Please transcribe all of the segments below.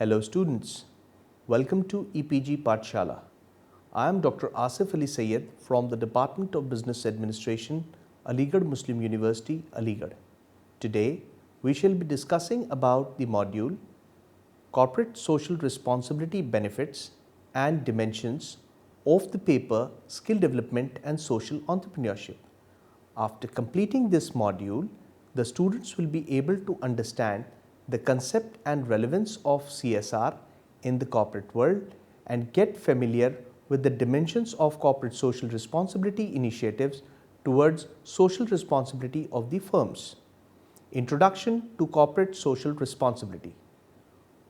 Hello students, welcome to EPG Pathshala. I am Dr. Asif Ali Sayed from the Department of Business Administration, Aligarh Muslim University, Aligarh. Today, we shall be discussing about the module Corporate Social Responsibility Benefits and Dimensions of the paper Skill Development and Social Entrepreneurship. After completing this module, the students will be able to understand the concept and relevance of CSR in the corporate world and get familiar with the dimensions of corporate social responsibility initiatives towards social responsibility of the firms. Introduction to Corporate Social Responsibility.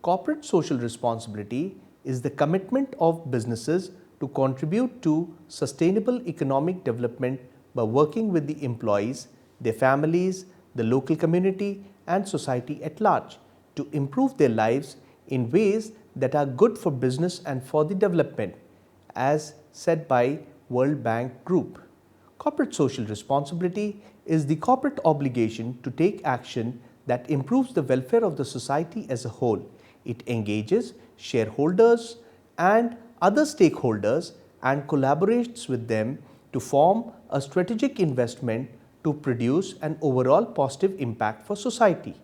Corporate social responsibility is the commitment of businesses to contribute to sustainable economic development by working with the employees, their families, the local community and society at large to improve their lives in ways that are good for business and for the development, as said by World Bank Group. Corporate social responsibility is the corporate obligation to take action that improves the welfare of the society as a whole. It engages shareholders and other stakeholders and collaborates with them to form a strategic investment to produce an overall positive impact for society.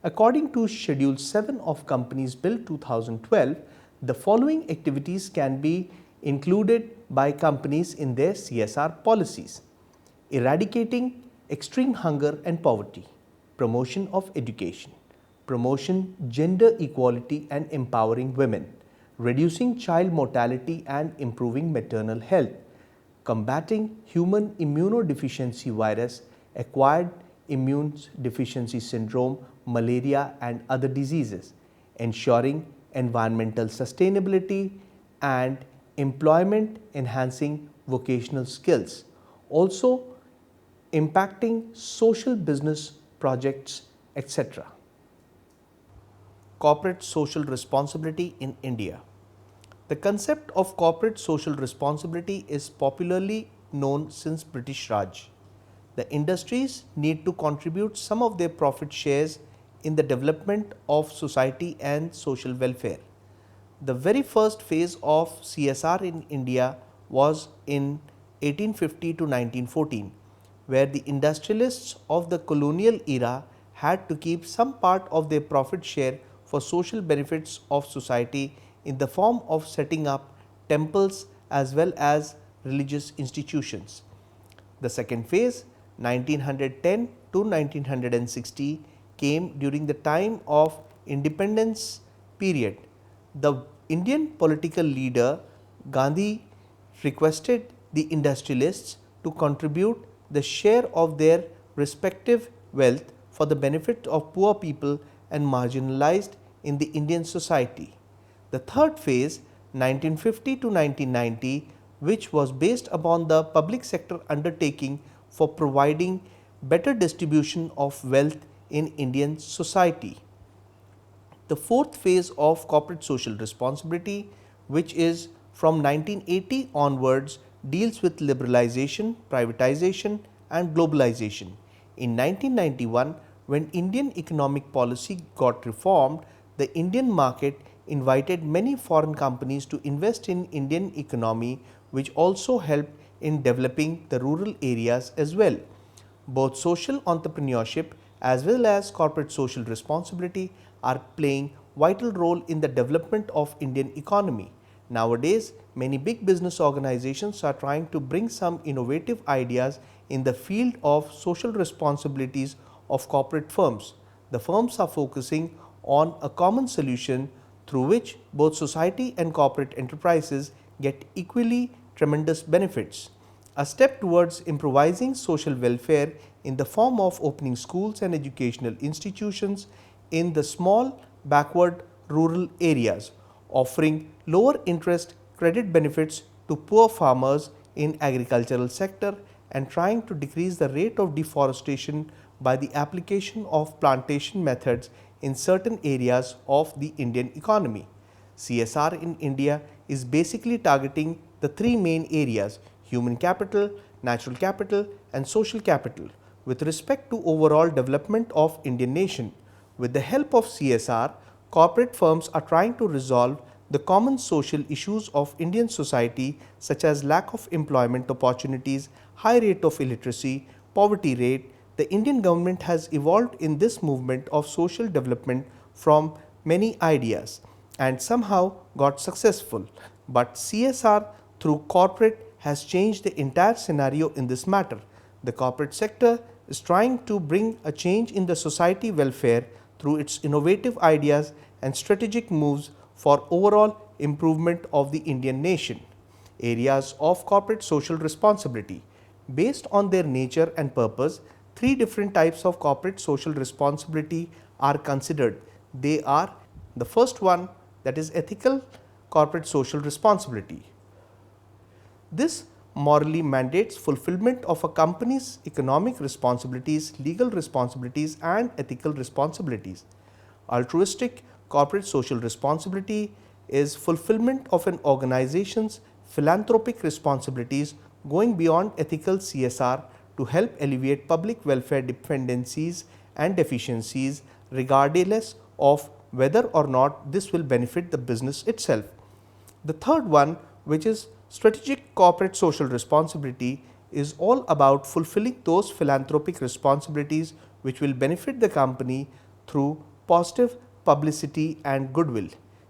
According to Schedule 7 of Companies Bill 2012, the following activities can be included by companies in their CSR policies: eradicating extreme hunger and poverty, promotion of education, promotion gender equality and empowering women, reducing child mortality and improving maternal health, combating human immunodeficiency virus, acquired immune deficiency syndrome, malaria and other diseases, ensuring environmental sustainability and employment enhancing vocational skills, also impacting social business projects, etc. Corporate social responsibility in India. The concept of corporate social responsibility is popularly known since British Raj. The industries need to contribute some of their profit shares in the development of society and social welfare. The very first phase of CSR in India was in 1850 to 1914, where the industrialists of the colonial era had to keep some part of their profit share for social benefits of society in the form of setting up temples as well as religious institutions. The second phase, 1910 to 1960, came during the time of independence period. The Indian political leader Gandhi requested the industrialists to contribute the share of their respective wealth for the benefit of poor people and marginalized in the Indian society. The third phase, 1950 to 1990, which was based upon the public sector undertaking for providing better distribution of wealth in Indian society. The fourth phase of corporate social responsibility, which is from 1980 onwards, deals with liberalization, privatization and globalization. In 1991, when Indian economic policy got reformed, the Indian market invited many foreign companies to invest in Indian economy, which also helped in developing the rural areas as well. Both social entrepreneurship as well as corporate social responsibility are playing vital role in the development of Indian economy. Nowadays, many big business organizations are trying to bring some innovative ideas in the field of social responsibilities of corporate firms. The firms are focusing on a common solution through which both society and corporate enterprises get equally tremendous benefits. A step towards improvising social welfare in the form of opening schools and educational institutions in the small backward rural areas, offering lower interest credit benefits to poor farmers in agricultural sector and trying to decrease the rate of deforestation by the application of plantation methods in certain areas of the Indian economy. CSR in India is basically targeting the three main areas: human capital, natural capital and social capital with respect to overall development of Indian nation. With the help of CSR, corporate firms are trying to resolve the common social issues of Indian society, such as lack of employment opportunities, high rate of illiteracy, poverty rate. The Indian government has evolved in this movement of social development from many ideas and somehow got successful. But CSR through corporate has changed the entire scenario in this matter. The corporate sector is trying to bring a change in the society welfare through its innovative ideas and strategic moves for overall improvement of the Indian nation. Areas of corporate social responsibility. Based on their nature and purpose, three different types of corporate social responsibility are considered. They are: the first one, that is ethical corporate social responsibility. This morally mandates fulfillment of a company's economic responsibilities, legal responsibilities and ethical responsibilities. Altruistic corporate social responsibility is fulfillment of an organization's philanthropic responsibilities going beyond ethical CSR to help alleviate public welfare dependencies and deficiencies, regardless of whether or not this will benefit the business itself. The third one, which is strategic corporate social responsibility, is all about fulfilling those philanthropic responsibilities which will benefit the company through positive publicity and goodwill.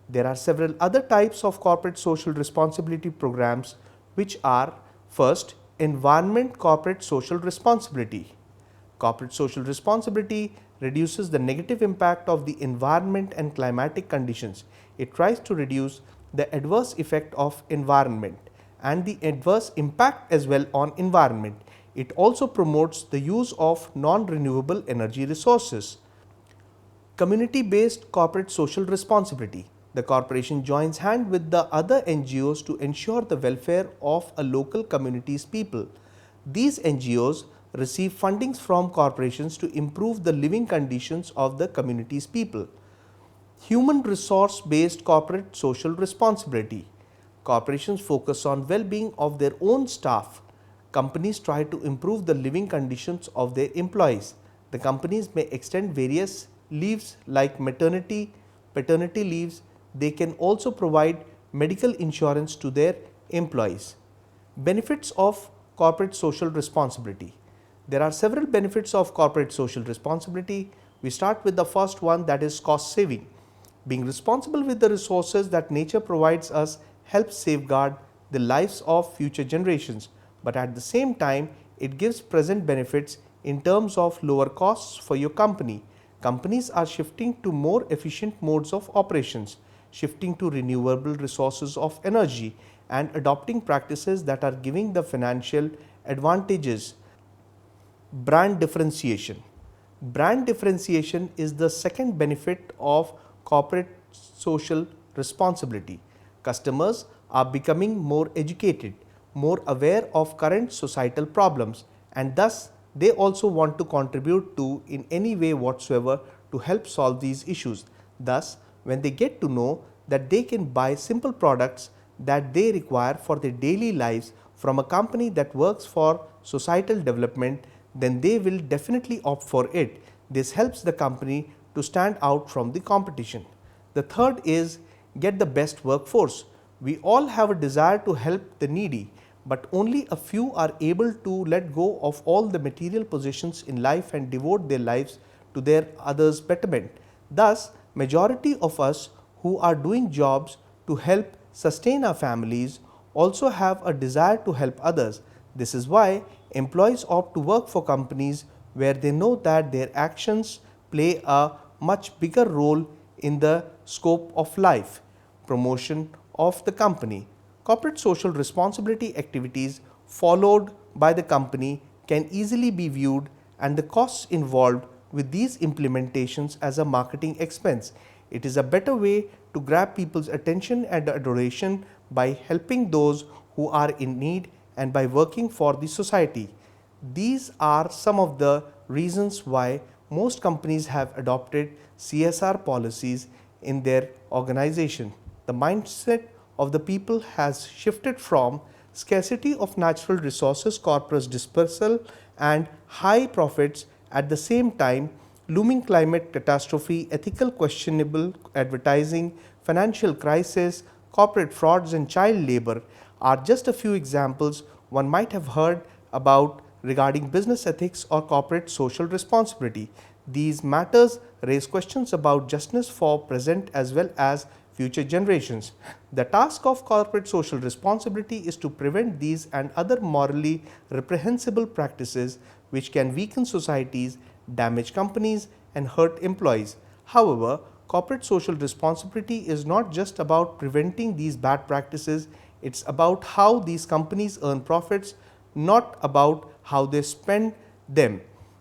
There are several other types of corporate social responsibility programs, which are: first, environment corporate social responsibility. Corporate social responsibility reduces the negative impact of the environment and climatic conditions. It tries to reduce the adverse effect of environment and the adverse impact as well on environment. It also promotes the use of non-renewable energy resources. Community-based corporate social responsibility. The corporation joins hand with the other NGOs to ensure the welfare of a local community's people. These NGOs receive fundings from corporations to improve the living conditions of the community's people. Human resource based corporate social responsibility. Corporations focus on well-being of their own staff. Companies try to improve the living conditions of their employees. The companies may extend various leaves like maternity, paternity leaves. They can also provide medical insurance to their employees. Benefits of corporate social responsibility. There are several benefits of corporate social responsibility. We start with the first one, that is cost saving. Being responsible with the resources that nature provides us helps safeguard the lives of future generations, but at the same time it gives present benefits in terms of lower costs for your company. Companies are shifting to more efficient modes of operations, shifting to renewable resources of energy and adopting practices that are giving the financial advantages. Brand differentiation. Brand differentiation is the second benefit of corporate social responsibility. Customers are becoming more educated, more aware of current societal problems, and thus they also want to contribute to in any way whatsoever to help solve these issues. Thus, when they get to know that they can buy simple products that they require for their daily lives from a company that works for societal development, then they will definitely opt for it. This helps the company to stand out from the competition. The third is get the best workforce. We all have a desire to help the needy, but only a few are able to let go of all the material possessions in life and devote their lives to their others' betterment. Thus, majority of us who are doing jobs to help sustain our families also have a desire to help others. This is why employees opt to work for companies where they know that their actions play a much bigger role in the scope of life. Promotion of the company. Corporate social responsibility activities followed by the company can easily be viewed and the costs involved with these implementations as a marketing expense. It is a better way to grab people's attention and adoration by helping those who are in need and by working for the society. These are some of the reasons why most companies have adopted CSR policies in their organization. The mindset of the people has shifted from scarcity of natural resources, corpus dispersal, and high profits at the same time looming climate catastrophe, ethical questionable advertising, financial crisis, corporate frauds, and child labor are just a few examples one might have heard about regarding business ethics or corporate social responsibility. These matters raise questions about justice for present as well as future generations. The task of corporate social responsibility is to prevent these and other morally reprehensible practices which can weaken societies, damage companies, and hurt employees. However, corporate social responsibility is not just about preventing these bad practices, it's about how these companies earn profits, not about how they spend them.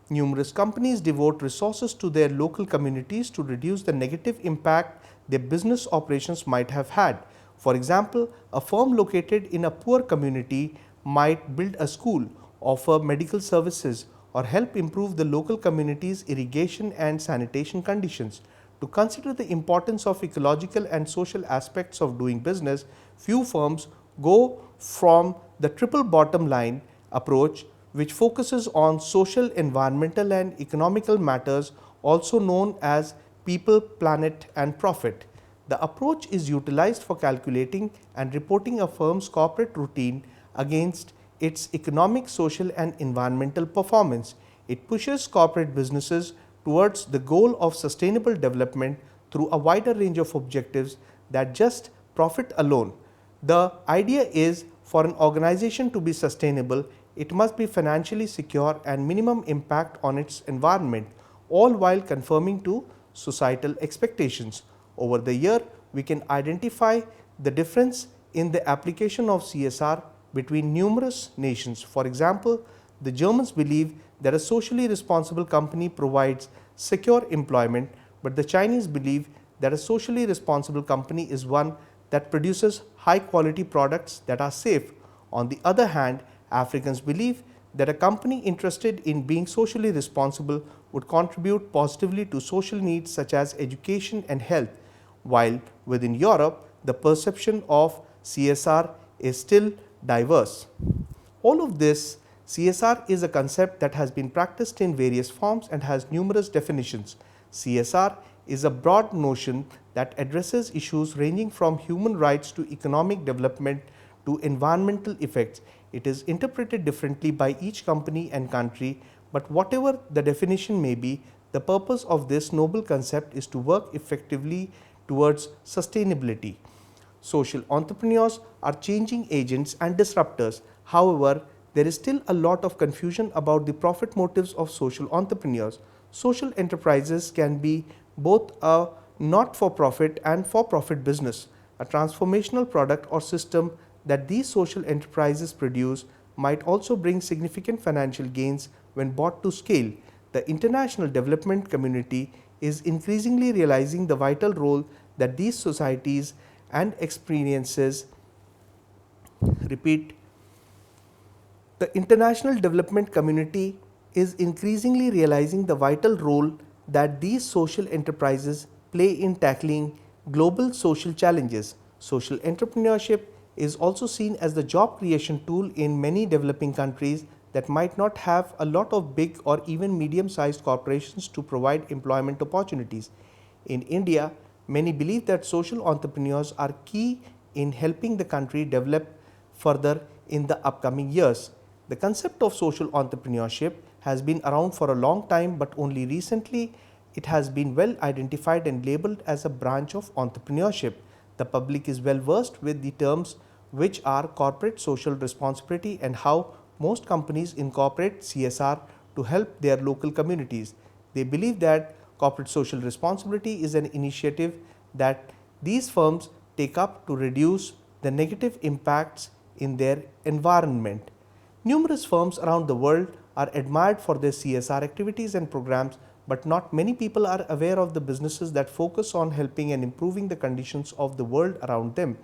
Numerous companies devote resources to their local communities to reduce the negative impact their business operations might have had. For example, a firm located in a poor community might build a school, offer medical services, or help improve the local community's irrigation and sanitation conditions. To consider the importance of ecological and social aspects of doing business, few firms go from the triple bottom line approach, which focuses on social, environmental, and economical matters, also known as people, planet, and profit. The approach is utilized for calculating and reporting a firm's corporate routine against its economic, social, and environmental performance. It pushes corporate businesses towards the goal of sustainable development through a wider range of objectives than just profit alone. The idea is for an organization to be sustainable, it must be financially secure and minimum impact on its environment, all while conforming to societal expectations. Over the year, we can identify the difference in the application of CSR between numerous nations. For example, the Germans believe that a socially responsible company provides secure employment, but the Chinese believe that a socially responsible company is one that produces high quality products that are safe. On the other hand, Africans believe that a company interested in being socially responsible would contribute positively to social needs such as education and health, while within Europe, the perception of CSR is still diverse. All of this, CSR is a concept that has been practiced in various forms and has numerous definitions. CSR is a broad notion that addresses issues ranging from human rights to economic development to environmental effects. It is interpreted differently by each company and country, but whatever the definition may be, the purpose of this noble concept is to work effectively towards sustainability. Social entrepreneurs are changing agents and disruptors. However, there is still a lot of confusion about the profit motives of social entrepreneurs. Social enterprises can be both a not for profit and for profit business. A transformational product or system that these social enterprises produce might also bring significant financial gains when brought to scale. The international development community is increasingly realizing the vital role that these societies and experiences repeat. The international development community is increasingly realizing the vital role that these social enterprises play in tackling global social challenges. Social entrepreneurship is also seen as the job creation tool in many developing countries that might not have a lot of big or even medium sized corporations to provide employment opportunities. In India, many believe that social entrepreneurs are key in helping the country develop further in the upcoming years. The concept of social entrepreneurship has been around for a long time, but only recently it has been well identified and labeled as a branch of entrepreneurship. The public is well versed with the terms which are corporate social responsibility and how most companies incorporate CSR to help their local communities. They believe that corporate social responsibility is an initiative that these firms take up to reduce the negative impacts in their environment. Numerous firms around the world are admired for their CSR activities and programs, but not many people are aware of the businesses that focus on helping and improving the conditions of the world around them.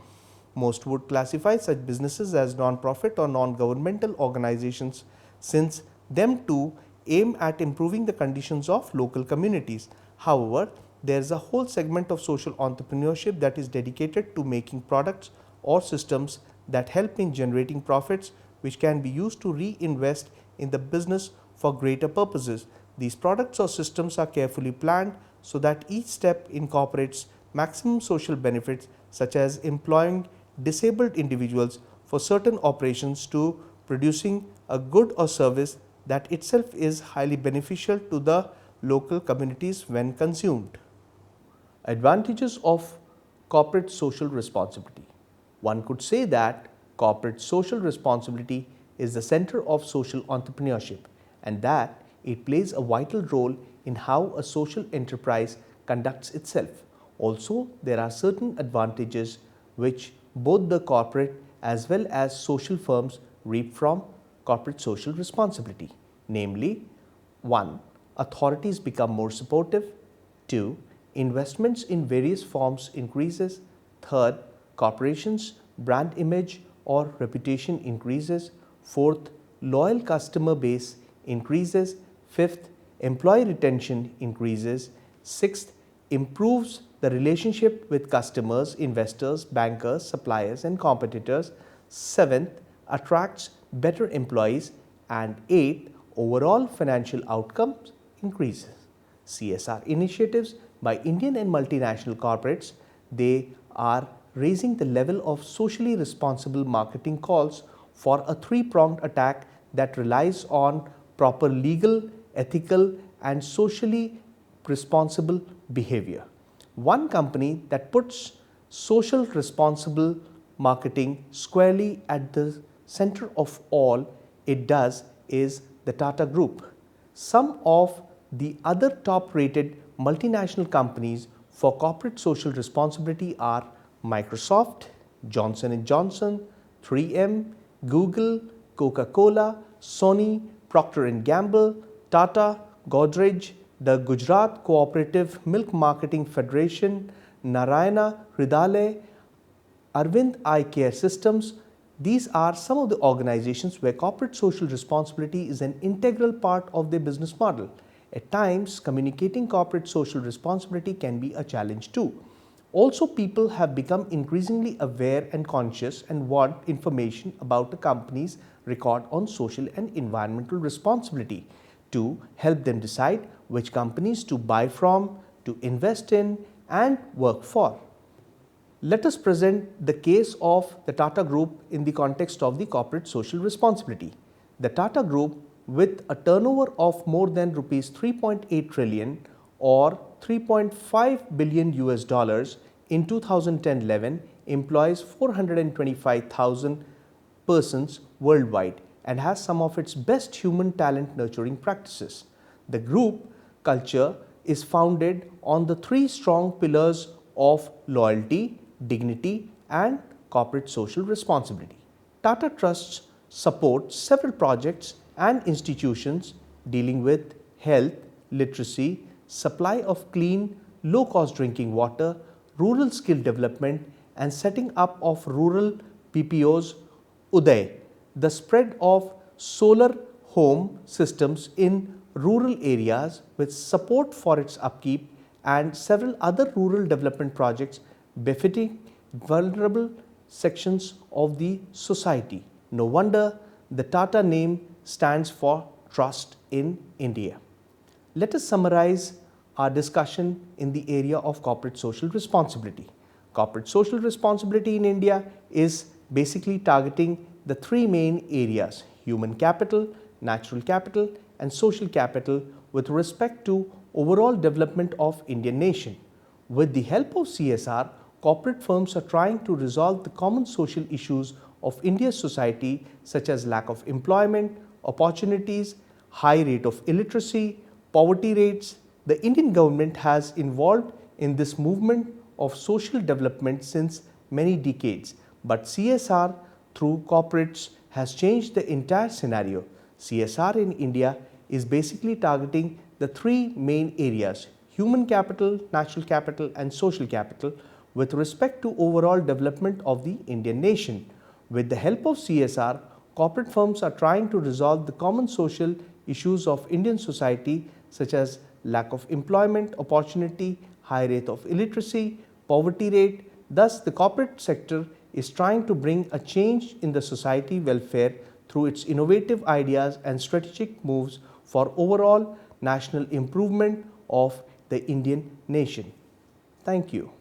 Most would classify such businesses as non-profit or non-governmental organizations, since them too aim at improving the conditions of local communities. However, there is a whole segment of social entrepreneurship that is dedicated to making products or systems that help in generating profits which can be used to reinvest in the business for greater purposes. These products or systems are carefully planned so that each step incorporates maximum social benefits, such as employing disabled individuals for certain operations to producing a good or service that itself is highly beneficial to the local communities when consumed. Advantages of corporate social responsibility. One could say that corporate social responsibility is the center of social entrepreneurship, and that it plays a vital role in how a social enterprise conducts itself. Also, there are certain advantages which both the corporate as well as social firms reap from corporate social responsibility. Namely, 1. Authorities become more supportive. 2. Investments in various forms increases. 3. Corporations' brand image or reputation increases. 4th, loyal customer base increases. 5th, employee retention increases. 6th, improves the relationship with customers, investors, bankers, suppliers and competitors. 7th, attracts better employees. And 8th, overall financial outcomes increases. CSR initiatives by Indian and multinational corporates, they are raising the level of socially responsible marketing calls for a three-pronged attack that relies on proper legal, ethical and socially responsible behavior. One company that puts social responsible marketing squarely at the center of all it does is the Tata Group. Some of the other top-rated multinational companies for corporate social responsibility are Microsoft, Johnson & Johnson, 3M, Google, Coca-Cola, Sony, Procter & Gamble, Tata, Godrej, the Gujarat Cooperative Milk Marketing Federation, Narayana Hrudayalaya, Arvind Eye Care Systems. These are some of the organizations where corporate social responsibility is an integral part of their business model. At times, communicating corporate social responsibility can be a challenge too. Also, people have become increasingly aware and conscious and want information about a company's record on social and environmental responsibility to help them decide which companies to buy from, to invest in and work for. Let us present the case of the Tata Group in the context of the corporate social responsibility. The Tata Group, with a turnover of more than rupees 3.8 trillion or 3.5 billion US dollars in 2010-11, employs 425,000 persons worldwide and has some of its best human talent nurturing practices. The group culture is founded on the three strong pillars of loyalty, dignity and corporate social responsibility. Tata Trusts supports several projects and institutions dealing with health, literacy, supply of clean, low-cost drinking water, rural skill development and setting up of rural PPOs, Uday, the spread of solar home systems in rural areas with support for its upkeep and several other rural development projects benefiting vulnerable sections of the society. No wonder the Tata name stands for trust in India. Let us summarize our discussion in the area of corporate social responsibility. Corporate social responsibility in India is basically targeting the three main areas: human capital, natural capital and social capital with respect to overall development of Indian nation. With the help of CSR, corporate firms are trying to resolve the common social issues of India's society such as lack of employment, opportunities, high rate of illiteracy, poverty rates. The Indian government has involved in this movement of social development since many decades, but CSR through corporates has changed the entire scenario. CSR in India is basically targeting the three main areas: human capital, natural capital and social capital with respect to overall development of the Indian nation. With the help of CSR, corporate firms are trying to resolve the common social issues of Indian society such as lack of employment, opportunity, high rate of illiteracy, poverty rate. Thus, the corporate sector is trying to bring a change in the society welfare through its innovative ideas and strategic moves for overall national improvement of the Indian nation. Thank you.